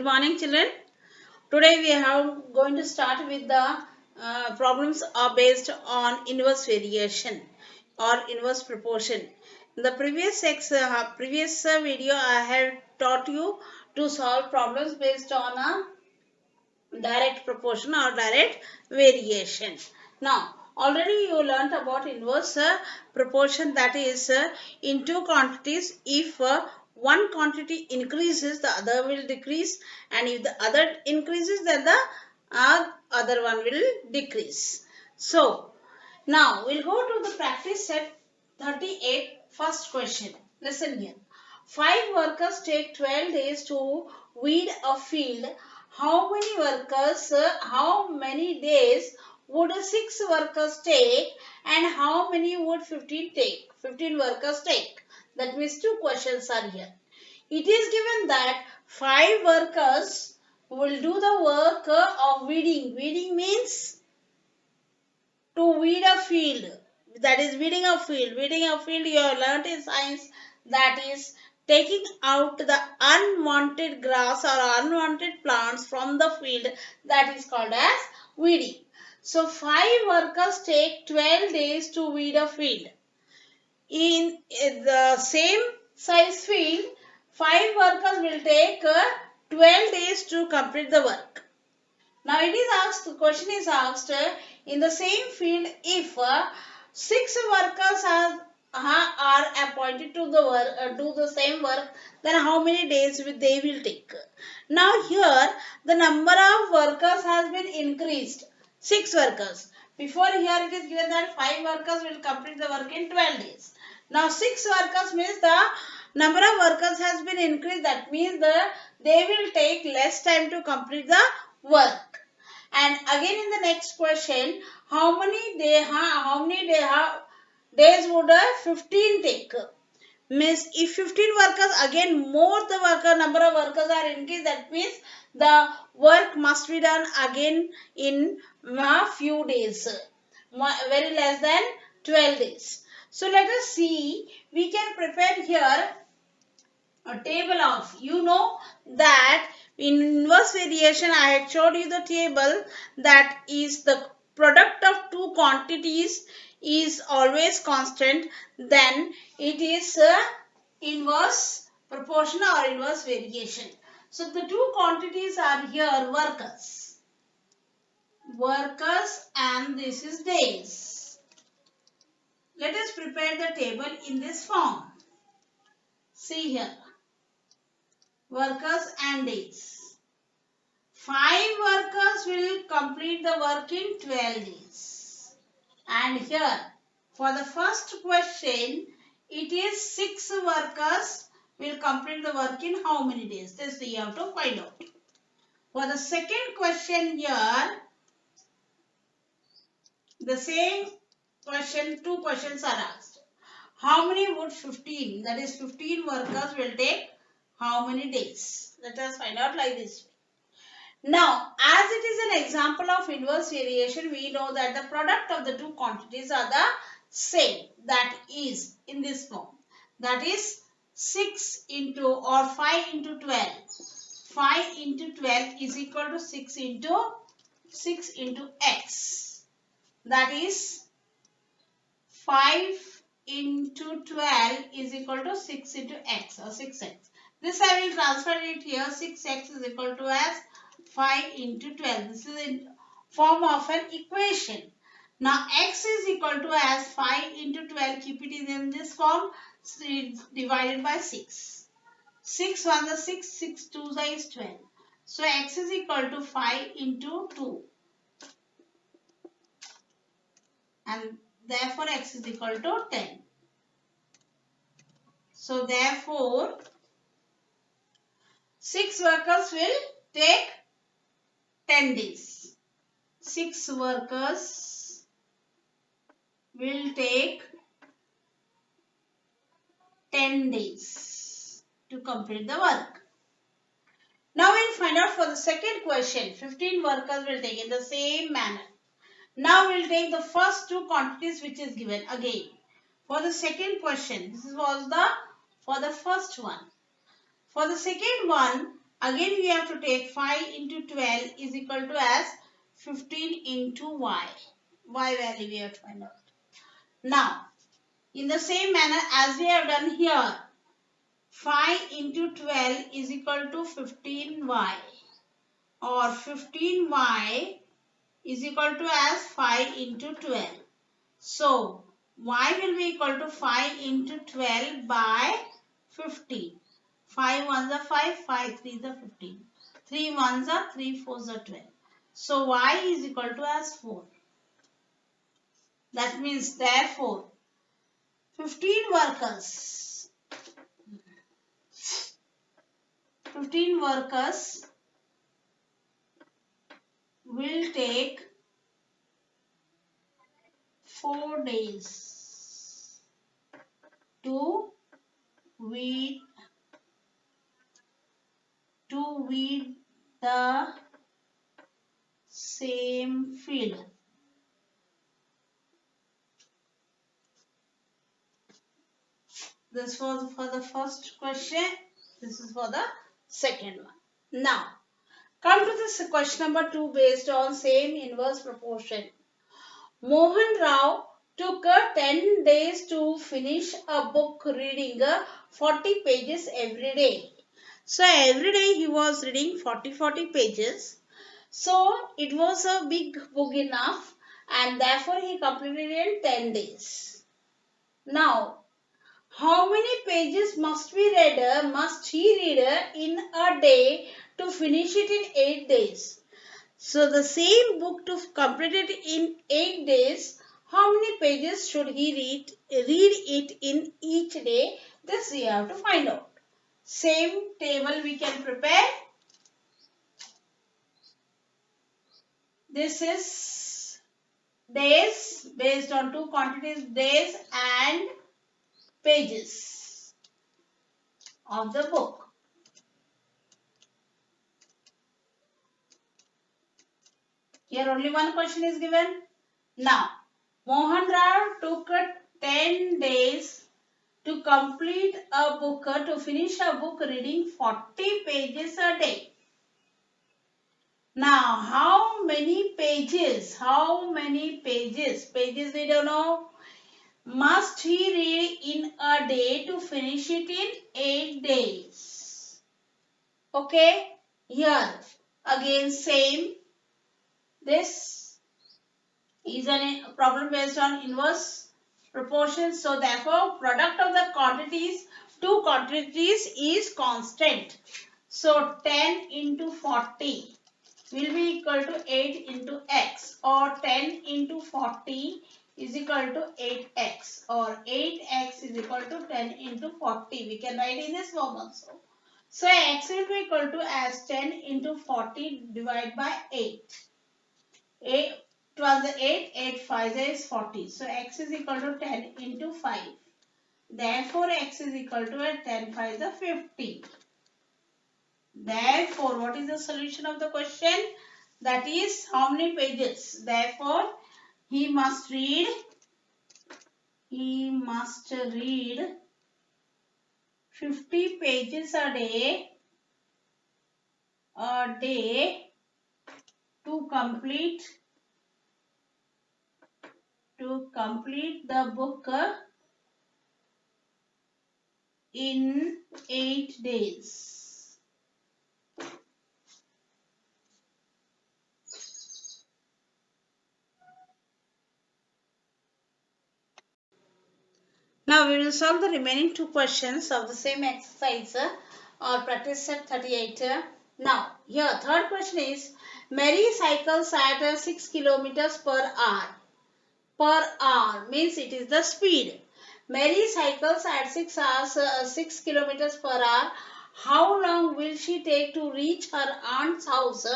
Good morning, children. Today we are going to start with the problems are based on inverse variation or inverse proportion. In the previous video, I have taught you to solve problems based on a direct proportion or direct variation. Now, already you learnt about inverse proportion, that is in two quantities, if one quantity increases, the other will decrease, and if the other increases, then the other one will decrease. So, now we'll go to the practice set 38, first question. Listen here. 5 workers take 12 days to weed a field. How many days would 6 workers take, and how many would 15 take? 15 workers take. That means two questions are here. It is given that 5 workers will do the work of weeding. Weeding means to weed a field. That is weeding a field. Weeding a field you have learnt in science, that is taking out the unwanted grass or unwanted plants from the field, that is called as weeding. So 5 workers take 12 days to weed a field. In the same size field, 5 workers will take 12 days to complete the work. Now it is asked, the question is asked, in the same field, if 6 workers are appointed to the work, do the same work, then how many days they will take? Now here the number of workers has been increased, 6 workers. Before here it is given that 5 workers will complete the work in 12 days. Now 6 workers means the number of workers has been increased. That means they will take less time to complete the work. And again in the next question, how many days would 15 take? Means if 15 workers, again more the number of workers are increased, that means the work must be done again in a few days, very less than 12 days. So let us see, we can prepare here a table of, you know that in inverse variation I had showed you the table, that is the product of two quantities is always constant, then it is inverse proportion or inverse variation. So the two quantities are here workers and this is days. Let us prepare the table in this form. See here, workers and days. 5 workers will complete the work in 12 days. And here, for the first question, it is 6 workers will complete the work in how many days? This we have to find out. For the second question here, the same question, two questions are asked. How many would 15? That is 15 workers will take how many days? Let us find out like this. Now, as it is an example of inverse variation, we know that the product of the two quantities are the same. That is in this form. That is 6 into or 5 into 12. 5 into 12 is equal to 6 into x. That is 5 into 12 is equal to 6 into x or 6x. This I will transfer it here. 6x is equal to as 5 into 12. This is in form of an equation. Now x is equal to as 5 into 12. Keep it in this form. So it's divided by 6. 6 1 is 6. 6 2 is 12. So x is equal to 5 into 2. And therefore x is equal to 10. So therefore 6 workers will take 10 days. 6 workers will take 10 days to complete the work. Now we'll find out for the second question. 15 workers will take in the same manner. Now we'll take the first two quantities which is given again. For the second question, this was for the first one. For the second one, Again we have to take 5 into 12 is equal to as 15 into y. Y value we have to find out. Now, in the same manner as we have done here, 5 into 12 is equal to 15y, or 15y is equal to as 5 into 12. So, y will be equal to 5 into 12 by 15. 5 ones are 5, 5 threes are 15. 3 ones are 3 fours are 12. So, y is equal to as 4. That means, therefore, 15 workers will take 4 days to weed the same field. This was for the first question. This is for the second one. Now, come to this question number 2 based on same inverse proportion. Mohan Rao took 10 days to finish a book reading 40 pages every day. So, every day he was reading 40 pages. So, it was a big book enough and therefore he completed it in 10 days. Now, how many pages must he read in a day to finish it in 8 days? So the same book to complete it in 8 days, how many pages should he read it in each day? This we have to find out. Same table we can prepare. This is days based on two quantities, days and pages of the book. Here only one question is given. Now, Mohan Rao took 10 days to complete a book, to finish a book reading 40 pages a day. Now, how many pages? Pages we don't know. Must he read in a day to finish it in 8 days? Okay, here again same. This is a problem based on inverse proportions. So therefore, product of the quantities, two quantities is constant. So 10 into 40 will be equal to 8 into x, or 10 into 40 is equal to 8x, or 8x is equal to 10 into 40. We can write in this form also. So x will be equal to as 10 into 40 divided by 8. 8 12 the 8, 8 5 is 40. So x is equal to 10 into 5. Therefore, x is equal to 10 5 is 50. Therefore, what is the solution of the question? That is how many pages? Therefore, he must read 50 pages a day to complete the book in 8 days. Now we will solve the remaining two questions of the same exercise or practice set 38. Now here third question is, Mary cycles at 6 kilometers per hour. Per hour means it is the speed. Mary cycles at 6 kilometers per hour. How long will she take to reach her aunt's house,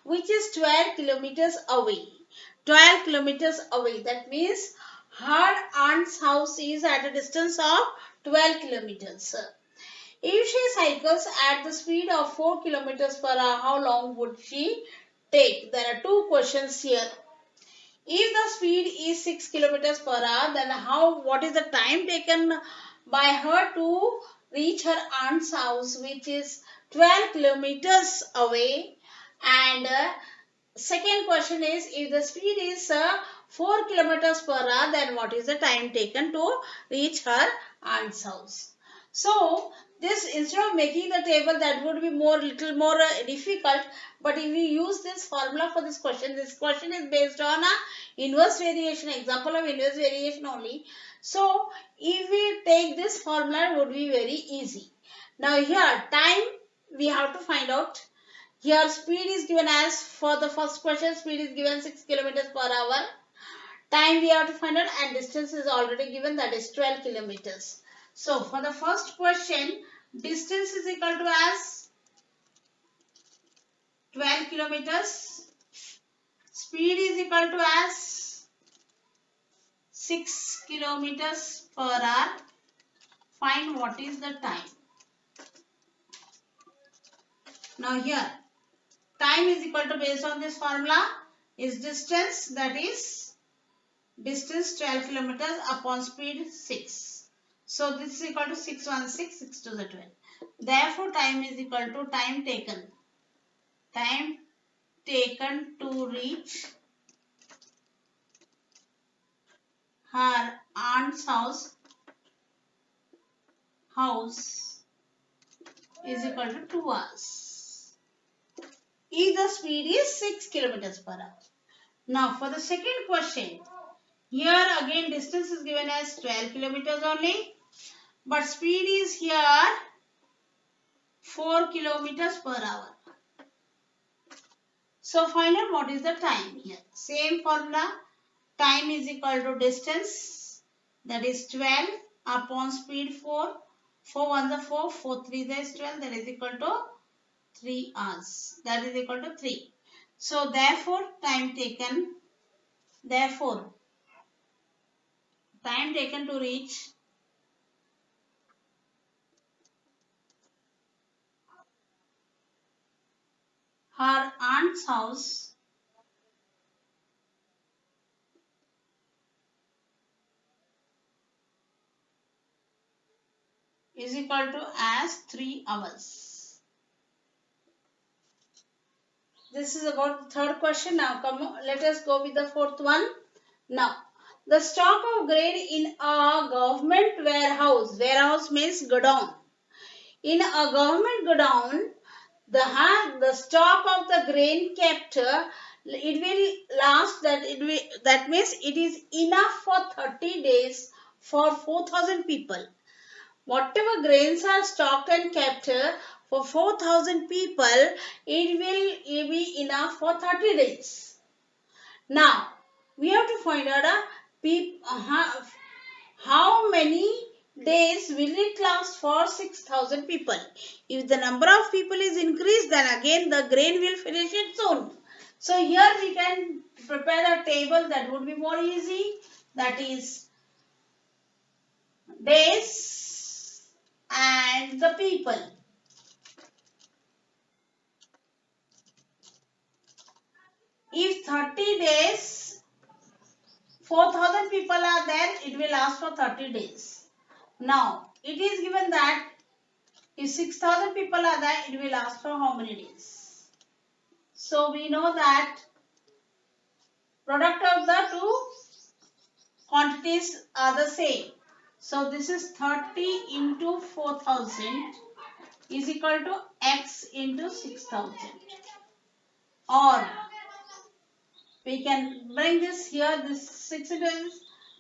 which is 12 kilometers away? 12 kilometers away. That means her aunt's house is at a distance of 12 kilometers. If she cycles at the speed of 4 kilometers per hour, how long would she take? There are two questions here. If the speed is 6 kilometers per hour, then what is the time taken by her to reach her aunt's house, which is 12 kilometers away. And second question is, if the speed is 4 kilometers per hour, then what is the time taken to reach her aunt's house? So this, instead of making the table, that would be little more difficult. But if we use this formula for this question is based on a inverse variation, example of inverse variation only. So if we take this formula, it would be very easy. Now here time we have to find out. Here speed is given as, for the first question, speed is given 6 kilometers per hour. Time we have to find out, and distance is already given, that is 12 kilometers. So for the first question, distance is equal to as 12 kilometers. Speed is equal to as 6 kilometers per hour. Find what is the time. Now here, time is equal to, based on this formula, is distance, that is distance 12 kilometers upon speed 6. So this is equal to 6 1 6, 6 to the 12. Therefore time is equal to time taken to reach her aunt's house is equal to 2 hours. If the speed is 6 kilometers per hour. Now for the second question, here again distance is given as 12 kilometers only, but speed is here 4 kilometers per hour. So find out what is the time here. Same formula, time is equal to distance, that is 12 upon speed 4. 4 1 is 4, 4 3 is 12, that is equal to 3 hours. That is equal to 3. So therefore time taken to reach her aunt's house is equal to as 3 hours. This is about the third question. Now let us go with the fourth one. Now the stock of grain in a government warehouse means godown. In a government godown, the stock of the grain kept, it will last, that means it is enough for 30 days for 4,000 people. Whatever grains are stocked and kept for 4,000 people, it will be enough for 30 days. Now we have to find out how many days will it last for 6,000 people. If the number of people is increased, then again the grain will finish it soon. So here we can prepare a table that would be more easy. That is days and the people. If 30 days, 4,000 people are there, it will last for 30 days. Now it is given that if 6,000 people are there, it will last for how many days? So we know that product of the two quantities are the same. So this is 30 into 4,000 is equal to x into 6,000. Or we can bring this here, this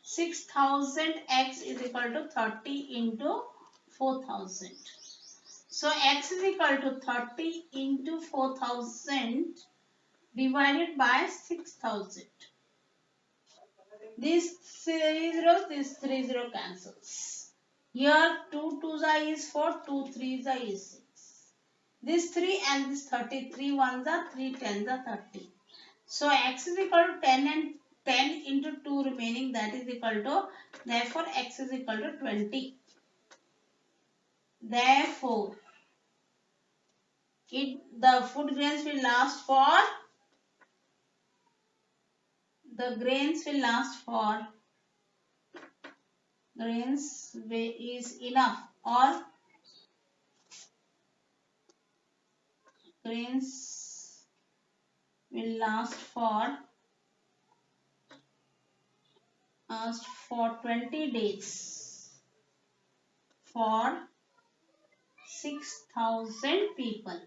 6,000 x is equal to 30 into 4,000. So x is equal to 30 into 4,000 divided by 6,000. These 3 zeros, this 3 zero cancels. Here 2 2s is 4, 2 3s is 6. This 3 and this 30, 3 1s are 3 10s are 30. So x is equal to 10 and 10 into 2 remaining, that is equal to, therefore x is equal to 20. Therefore the food grains will last for, grains is enough, or cleanse will last for 20 days for 6,000 people.